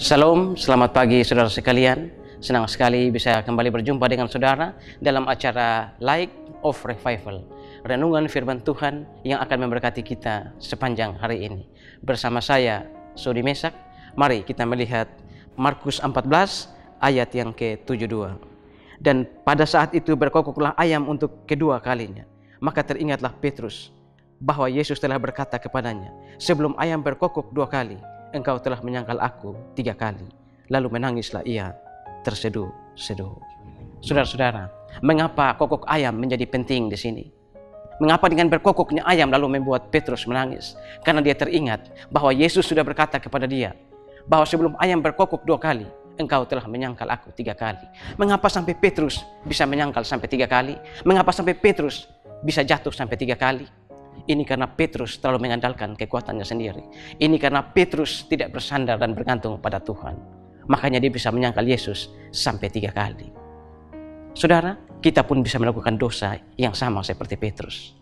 Shalom, selamat pagi saudara sekalian. Senang sekali bisa kembali berjumpa dengan saudara dalam acara Light of Revival, renungan firman Tuhan yang akan memberkati kita sepanjang hari ini. Bersama saya, Sudi Mesak, mari kita melihat Markus 14 ayat yang ke-72. Dan pada saat itu berkokoklah ayam untuk kedua kalinya. Maka teringatlah Petrus bahwa Yesus telah berkata kepadanya, sebelum ayam berkokok 2 kali, engkau telah menyangkal aku 3 kali. Lalu menangislah ia terseduh-seduh. Saudara-saudara, mengapa kokok ayam menjadi penting di sini? Mengapa dengan berkokoknya ayam lalu membuat Petrus menangis? Karena dia teringat bahwa Yesus sudah berkata kepada dia, bahwa sebelum ayam berkokok 2 kali, engkau telah menyangkal aku 3 kali. Mengapa sampai Petrus bisa menyangkal sampai 3 kali? Mengapa sampai Petrus bisa jatuh sampai 3 kali? Ini karena Petrus terlalu mengandalkan kekuatannya sendiri. Ini karena Petrus tidak bersandar dan bergantung pada Tuhan. Makanya dia bisa menyangkal Yesus sampai 3 kali. Saudara, kita pun bisa melakukan dosa yang sama seperti Petrus.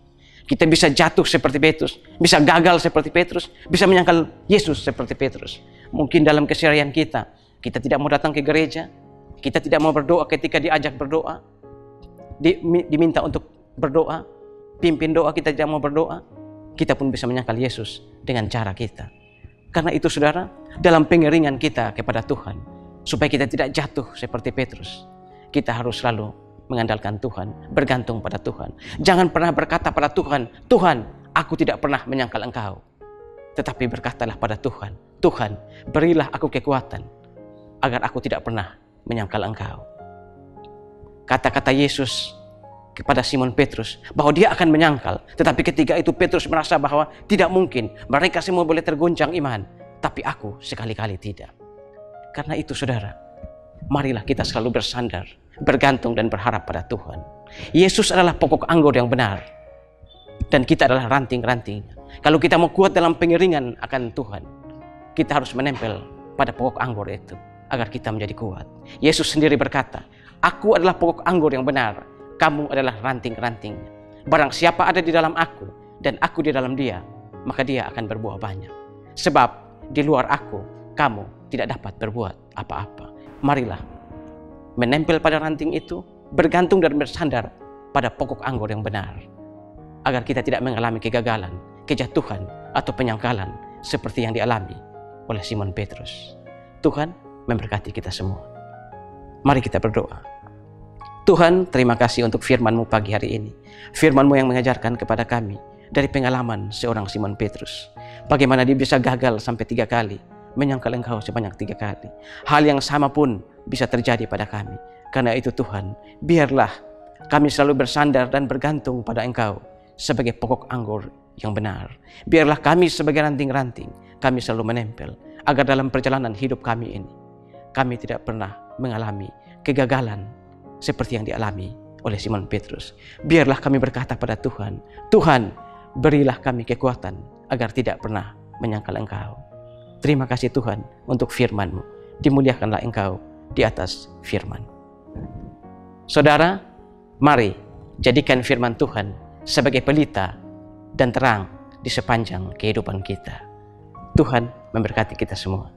Kita bisa jatuh seperti Petrus, bisa gagal seperti Petrus, bisa menyangkal Yesus seperti Petrus. Mungkin dalam keseharian kita tidak mau datang ke gereja, kita tidak mau berdoa ketika diajak berdoa, diminta untuk berdoa, pimpin doa kita tidak mau berdoa, kita pun bisa menyangkal Yesus dengan cara kita. Karena itu saudara, dalam pengiringan kita kepada Tuhan, supaya kita tidak jatuh seperti Petrus, kita harus selalu mengandalkan Tuhan, bergantung pada Tuhan. Jangan pernah berkata pada Tuhan, Tuhan, aku tidak pernah menyangkal Engkau. Tetapi berkatalah pada Tuhan, Tuhan, berilah aku kekuatan, agar aku tidak pernah menyangkal Engkau. Kata-kata Yesus kepada Simon Petrus bahwa dia akan menyangkal, tetapi ketika itu Petrus merasa bahwa tidak mungkin, mereka semua boleh tergoncang iman, tapi aku sekali-kali tidak. Karena itu saudara, marilah kita selalu bersandar, bergantung dan berharap pada Tuhan. Yesus adalah pokok anggur yang benar, dan kita adalah ranting-rantingnya. Kalau kita mau kuat dalam pengiringan akan Tuhan, kita harus menempel pada pokok anggur itu agar kita menjadi kuat. Yesus sendiri berkata, aku adalah pokok anggur yang benar, kamu adalah ranting-rantingnya. Barang siapa ada di dalam aku dan aku di dalam dia, maka dia akan berbuah banyak. Sebab di luar aku, kamu tidak dapat berbuat apa-apa. Marilah menempel pada ranting itu, bergantung dan bersandar pada pokok anggur yang benar, agar kita tidak mengalami kegagalan, kejatuhan, atau penyangkalan seperti yang dialami oleh Simon Petrus. Tuhan memberkati kita semua. Mari kita berdoa. Tuhan, terima kasih untuk firman-Mu pagi hari ini. Firman-Mu yang mengajarkan kepada kami dari pengalaman seorang Simon Petrus. Bagaimana dia bisa gagal sampai 3 kali, menyangkal Engkau sebanyak 3 kali. Hal yang sama pun bisa terjadi pada kami. Karena itu Tuhan, biarlah kami selalu bersandar dan bergantung pada Engkau sebagai pokok anggur yang benar. Biarlah kami sebagai ranting-ranting, kami selalu menempel, agar dalam perjalanan hidup kami ini, kami tidak pernah mengalami kegagalan seperti yang dialami oleh Simon Petrus. Biarlah kami berkata pada Tuhan, Tuhan, berilah kami kekuatan agar tidak pernah menyangkal Engkau. Terima kasih Tuhan untuk firman-Mu. Dimuliakanlah Engkau di atas firman. Saudara, mari jadikan firman Tuhan sebagai pelita dan terang di sepanjang kehidupan kita. Tuhan memberkati kita semua.